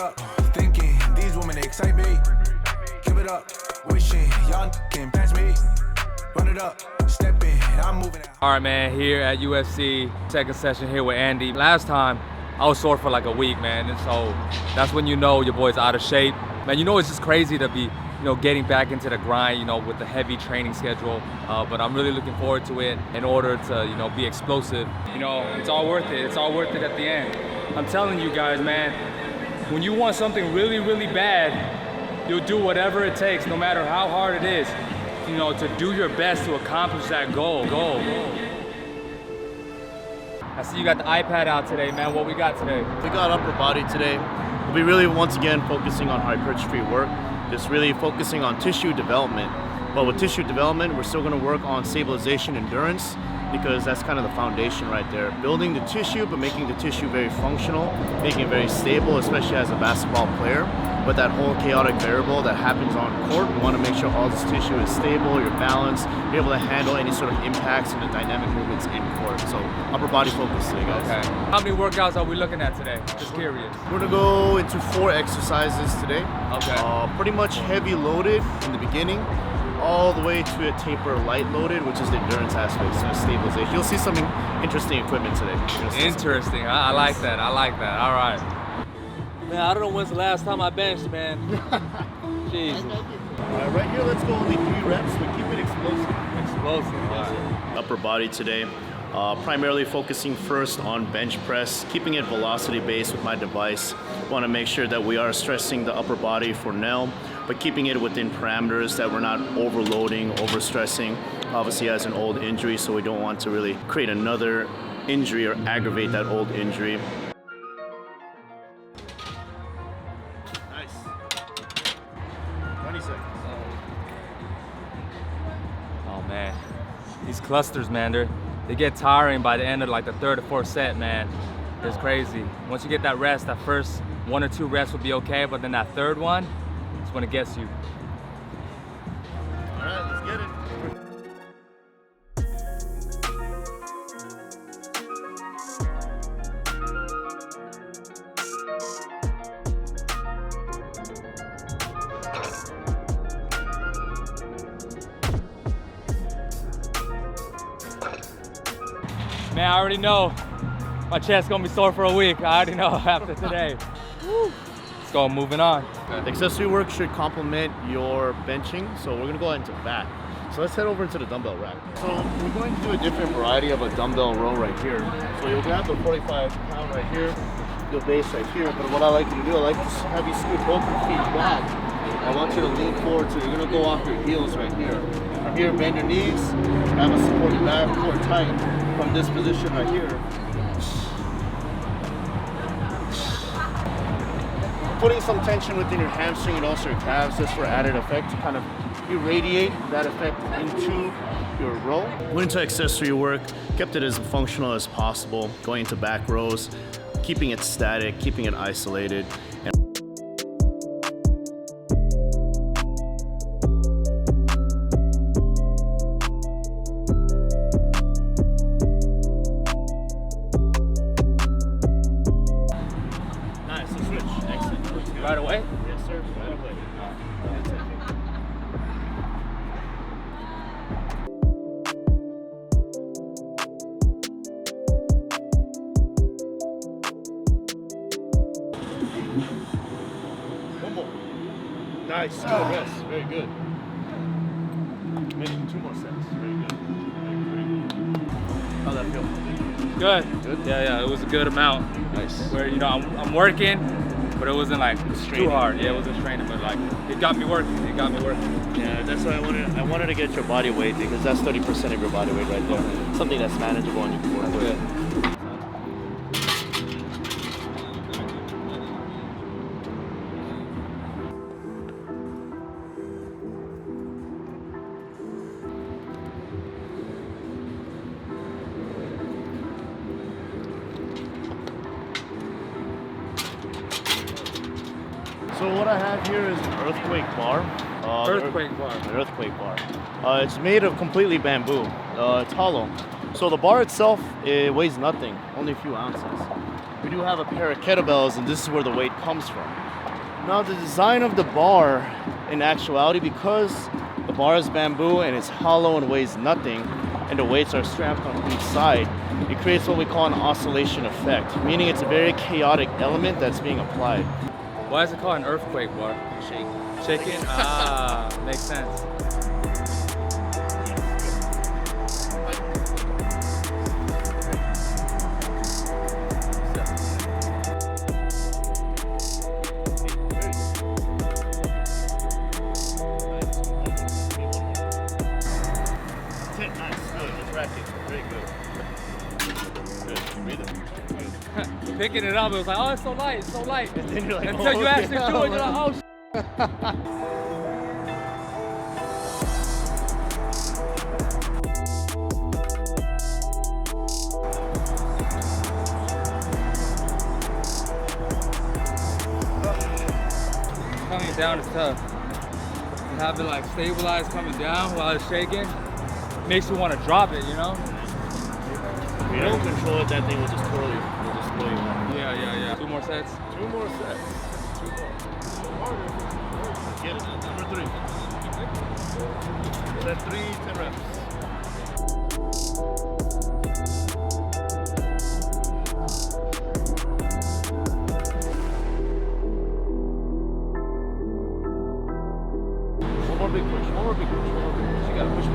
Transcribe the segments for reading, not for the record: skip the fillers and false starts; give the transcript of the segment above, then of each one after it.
up, thinking these women excite me. Give it up, wishing y'all can pass me. Run it up, step in, I'm moving out. All right, man, here at UFC, second session here with Andy. Last time, I was sore for like a week, man, and so that's when you know your boy's out of shape. Man, you know it's just crazy to be, getting back into the grind, with the heavy training schedule. But I'm really looking forward to it in order to, be explosive. It's all worth it. It's all worth it at the end. I'm telling you guys, man, when you want something really, really bad, you'll do whatever it takes, no matter how hard it is, to do your best to accomplish that goal. I see you got the iPad out today, man. What we got today? We got upper body today. We'll be really, once again, focusing on hypertrophy work, just really focusing on tissue development. But with tissue development, we're still gonna work on stabilization, endurance, because that's kind of the foundation right there. Building the tissue, but making the tissue very functional, making it very stable, especially as a basketball player. But that whole chaotic variable that happens on court, we want to make sure all this tissue is stable, you're balanced, be able to handle any sort of impacts and the dynamic movements in court. So upper body focus today, guys. Okay. How many workouts are we looking at today? Just curious. We're gonna go into 4 exercises today. Okay. Pretty much heavy loaded in the beginning, all the way to a taper light loaded, which is the endurance aspect, so stabilization. You'll see some interesting equipment today. Interesting. I like that. I like that. All right. Man, I don't know when's the last time I benched, man. Jesus. All right, right here, let's go only 3 reps, but keep it explosive. Explosive. All right. Upper body today, primarily focusing first on bench press, keeping it velocity based with my device. Want to make sure that we are stressing the upper body for now, but keeping it within parameters that we're not overloading, overstressing. Obviously has an old injury, so we don't want to really create another injury or aggravate that old injury. Nice. 20 seconds. Oh man, these clusters, man, they get tiring by the end of like the 3rd or 4th set, man. It's crazy. Once you get that rest, that first 1 or 2 reps will be okay, but then that 3rd one, it's when it gets you. All right, let's get it. Man, I already know my chest's gonna be sore for a week. I already know after today. Woo. Let's go, moving on. The accessory work should complement your benching, so we're gonna go into back. So let's head over into the dumbbell rack. So we're going to do a different variety of a dumbbell row right here. So you'll grab the 45-pound right here, your base right here, but what I like you to do, I like to have you scoot both your feet back. I want you to lean forward, so you're gonna go off your heels right here. Right here, bend your knees, have a supported back, core tight. From this position right here. Putting some tension within your hamstring and also your calves just for added effect to kind of irradiate that effect into your row. Went into accessory work, kept it as functional as possible, going into back rows, keeping it static, keeping it isolated. Right away? Yes, sir. Right away. One more. Nice. 2 more rests. Very good. Maybe 2 more sets. Very good. How'd that feel? Good. Good? Yeah, it was a good amount. Nice. Where, I'm working, but it wasn't like too hard. Yeah, it wasn't straining, but like it got me working. Yeah, that's why I wanted to get your body weight, because that's 30% of your body weight right there. Something that's manageable and you can work with. So what I have here is an earthquake bar. Earthquake bar. An earthquake bar. It's made of completely bamboo. It's hollow. So the bar itself, it weighs nothing, only a few ounces. We do have a pair of kettlebells, and this is where the weight comes from. Now the design of the bar, in actuality, because the bar is bamboo and it's hollow and weighs nothing, and the weights are strapped on each side, it creates what we call an oscillation effect, meaning it's a very chaotic element that's being applied. Why is it called an earthquake bar? Shaking? Ah, makes sense. Picking it up, it was like, oh, it's so light, it's so light. And then you're like, until you actually do it, you're like, oh, coming down is tough. To have it like stabilized coming down while it's shaking makes you want to drop it, you know? If you don't control it, that thing will just twirl you. Will just twirl you. Yeah. 2 more sets? 2 more sets. 2 more. Get it. Number 3. Set 3, 10 reps. One more big push. One more big push. You gotta push.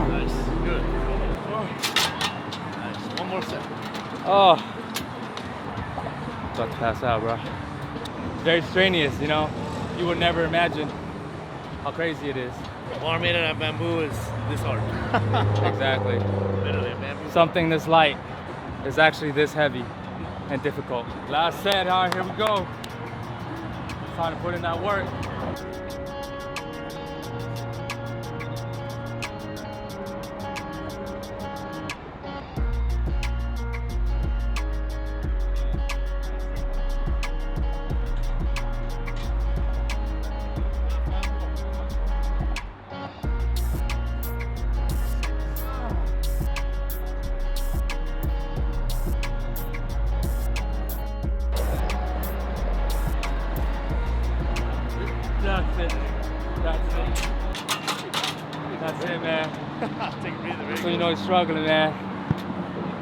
Nice. Good. Nice. One more set. Oh. About to pass out, bro. Very strenuous, you know? You would never imagine how crazy it is. A bar made out of bamboo is this hard. Exactly. Literally, a bamboo. Something this light is actually this heavy and difficult. Last set, all right, here we go. Time to put in that work. That's it, man. Take a breather, So you know he's struggling, man.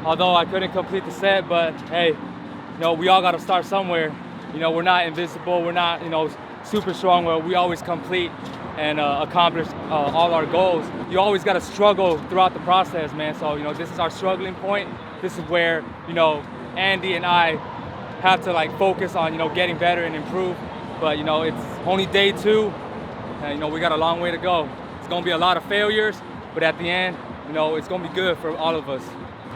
Although I couldn't complete the set, but hey, you know, we all got to start somewhere. You know, we're not invincible. We're not, you know, super strong where we always complete and accomplish all our goals. You always got to struggle throughout the process, man. So, you know, this is our struggling point. This is where, you know, Andy and I have to like focus on, you know, getting better and improve. But, you know, it's only day 2 and, you know, we got a long way to go. It's going to be a lot of failures, but at the end, you know, it's going to be good for all of us.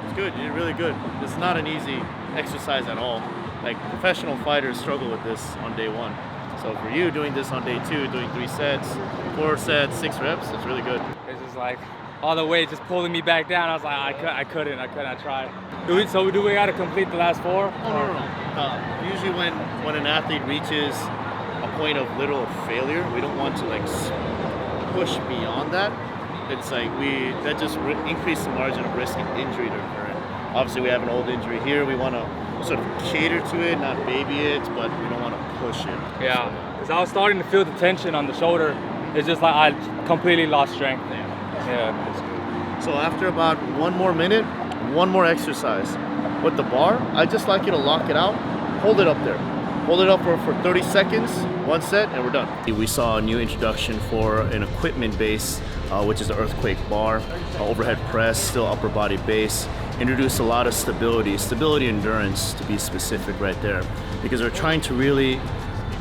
It's good, you're really good. This is not an easy exercise at all. Like, professional fighters struggle with this on day 1. So for you doing this on day 2, doing 3 sets, 4 sets, 6 reps, it's really good. It's just like all the weight just pulling me back down. I was like, I couldn't. I tried. Do we got to complete the last 4? No. Usually when an athlete reaches a point of literal failure, we don't want to like push beyond that. It's like that just increases the margin of risk and injury to occur. Obviously, we have an old injury here. We want to sort of cater to it, not baby it, but we don't want to push it. Yeah, because I was starting to feel the tension on the shoulder. It's just like I completely lost strength. Yeah. That's good. So after about 1 more minute, 1 more exercise. With the bar, I just like you to lock it out, hold it up there. Hold it up for 30 seconds, 1 set, and we're done. We saw a new introduction for an equipment base, which is the earthquake bar, overhead press, still upper body base. Introduced a lot of stability endurance to be specific right there, because we're trying to really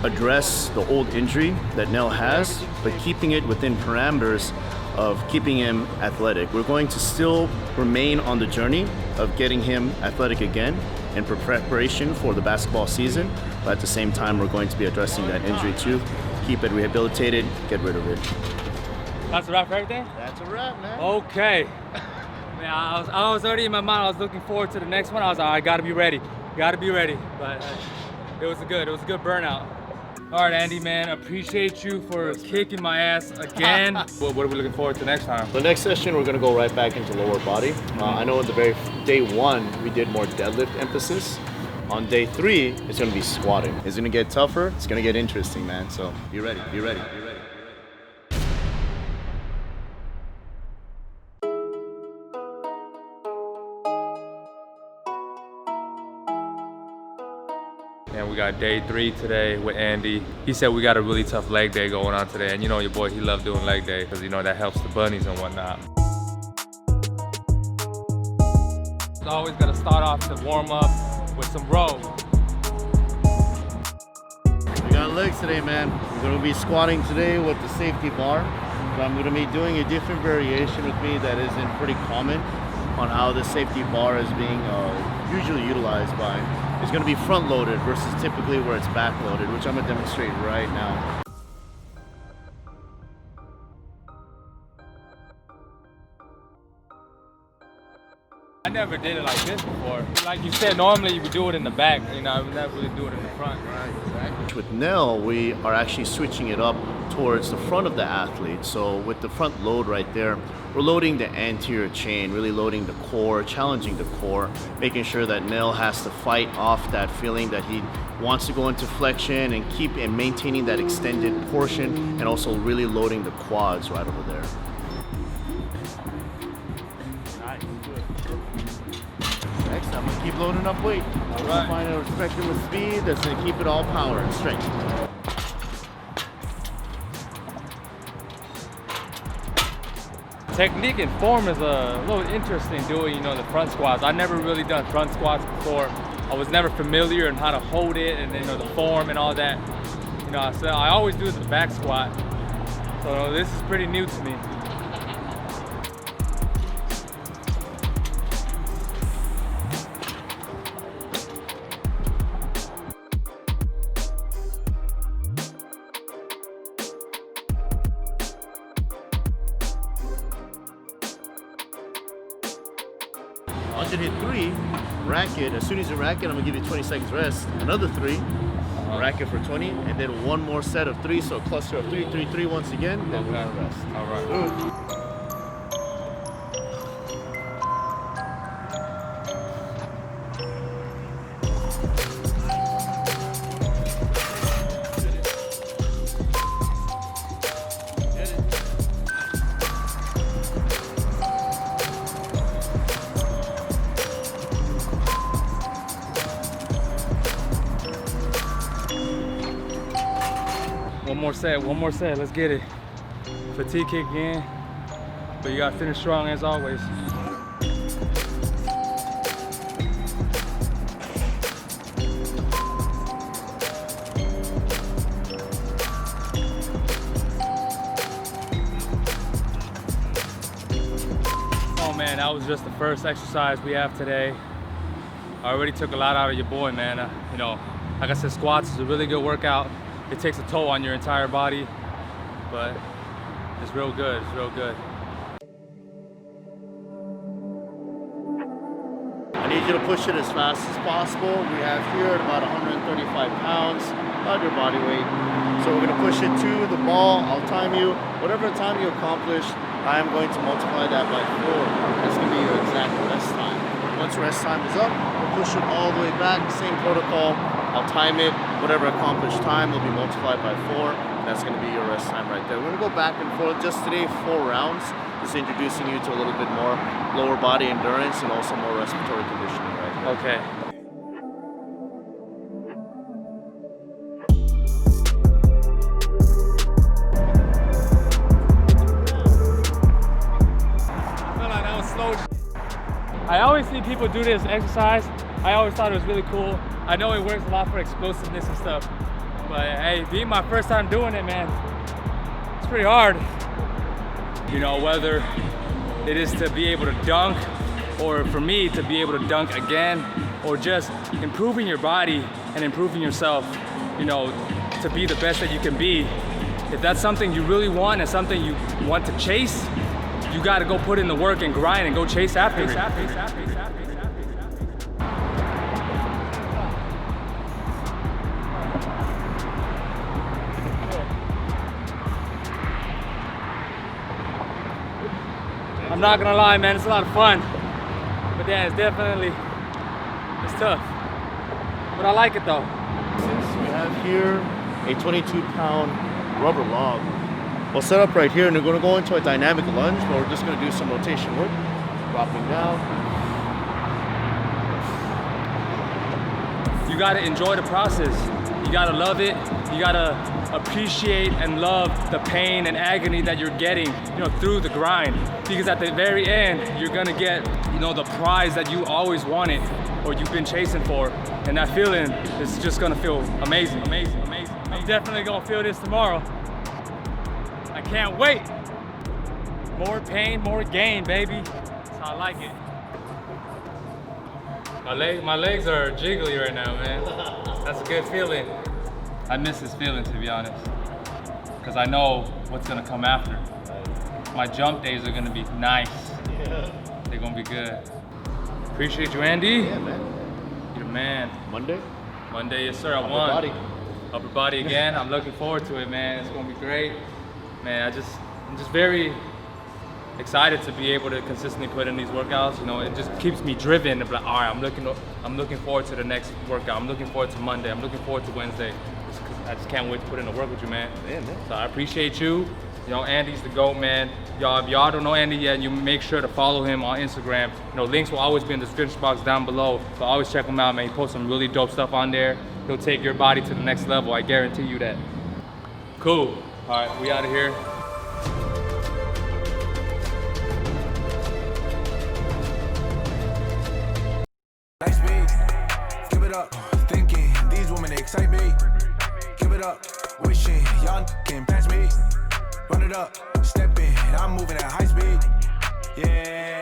address the old injury that Nell has, but keeping it within parameters of keeping him athletic. We're going to still remain on the journey of getting him athletic again in preparation for the basketball season, but at the same time we're going to be addressing that injury too. Keep it rehabilitated, get rid of it. That's a wrap right there? That's a wrap, man. Okay. Man, I was already in my mind. I was looking forward to the next one. I was like, I gotta be ready. But it was a good burnout. All right, Andy, man, appreciate you for kicking my ass again. What are we looking forward to next time? The next session, we're gonna go right back into lower body. I know in the very day 1, we did more deadlift emphasis. On day 3, it's gonna be squatting. It's gonna get tougher, it's gonna get interesting, man. So be ready, be ready, be ready. And we got day 3 today with Andy. He said we got a really tough leg day going on today. And you know your boy, he loved doing leg day because you know that helps the bunnies and whatnot. Always gotta start off the warm up with some row. We got legs today, man. We're gonna be squatting today with the safety bar. But I'm gonna be doing a different variation with me that isn't pretty common on how the safety bar is being usually utilized by. It's gonna be front loaded versus typically where it's back loaded, which I'm gonna demonstrate right now. I never did it like this before. Like you said, normally you would do it in the back, you know, I would never really do it in the front. Right, exactly. With Nell, we are actually switching it up towards the front of the athlete. So with the front load right there, we're loading the anterior chain, really loading the core, challenging the core, making sure that Nell has to fight off that feeling that he wants to go into flexion and keep and maintaining that extended portion, and also really loading the quads right over there. Next time, let's keep loading up weight. We're gonna find a spectrum of speed that's gonna keep it all power and strength. Technique and form is a little interesting doing, you know, the front squats. I've never really done front squats before. I was never familiar in how to hold it and, you know, the form and all that. You know, so I always do the back squat. So this is pretty new to me. Once you hit 3, rack it. As soon as you rack it, I'm gonna give you 20 seconds rest. Another 3, rack it for 20, and then one more set of 3. So a cluster of 3, 3, 3 once again. Then we're gonna rest. All right. One more set, let's get it. Fatigue kick in, but you gotta finish strong as always. Oh man, that was just the first exercise we have today. I already took a lot out of your boy, man. You know, like I said, squats is a really good workout. It takes a toll on your entire body, but it's real good, it's real good. I need you to push it as fast as possible. We have here at about 135 pounds, about your body weight. So we're gonna push it to the ball. I'll time you. Whatever time you accomplish, I am going to multiply that by 4. That's gonna be your exact rest time. Once rest time is up, we'll push it all the way back, same protocol. I'll time it, whatever accomplished time will be multiplied by 4, and that's gonna be your rest time right there. We're gonna go back and forth just today, 4 rounds, just introducing you to a little bit more lower body endurance and also more respiratory conditioning right there. Okay. I feel like that was slow. I always see people do this exercise. I always thought it was really cool. I know it works a lot for explosiveness and stuff, but hey, being my first time doing it, man, it's pretty hard. You know, whether it is to be able to dunk, or for me to be able to dunk again, or just improving your body and improving yourself, you know, to be the best that you can be. If that's something you really want and something you want to chase, you gotta go put in the work and grind and go chase after it. I'm not gonna lie, man, it's a lot of fun. But yeah, it's tough. But I like it though. Since we have here a 22-pound rubber log, we'll set up right here and we're going to go into a dynamic lunge where we're just going to do some rotation work. Dropping down. You gotta enjoy the process. You gotta love it. You gotta appreciate and love the pain and agony that you're getting, through the grind. Because at the very end, you're gonna get, the prize that you always wanted or you've been chasing for. And that feeling is just gonna feel amazing, amazing, amazing. I'm definitely gonna feel this tomorrow. I can't wait. More pain, more gain, baby. That's how I like it. My legs are jiggly right now, man. That's a good feeling. I miss this feeling, to be honest, because I know what's gonna come after. My jump days are gonna be nice. Yeah. They're gonna be good. Appreciate you, Andy. Yeah, man. You're the man. Monday, yes sir, I won. Upper body again. I'm looking forward to it, man. It's gonna be great. Man, I'm just very excited to be able to consistently put in these workouts. It just keeps me driven. Like, all right, I'm looking forward to the next workout. I'm looking forward to Monday. I'm looking forward to Wednesday. I just can't wait to put in the work with you, man. Yeah, man. So I appreciate you. Andy's the GOAT, man. Y'all, if y'all don't know Andy yet, you make sure to follow him on Instagram. Links will always be in the description box down below. So always check him out, man. He posts some really dope stuff on there. He'll take your body to the next level. I guarantee you that. Cool. All right, we out of here. Nice beat. Give it up. Thinking these women they excite me. Give it up. Wishing y'all can pass me. Run it up. Stepping. I'm moving at high speed. Yeah.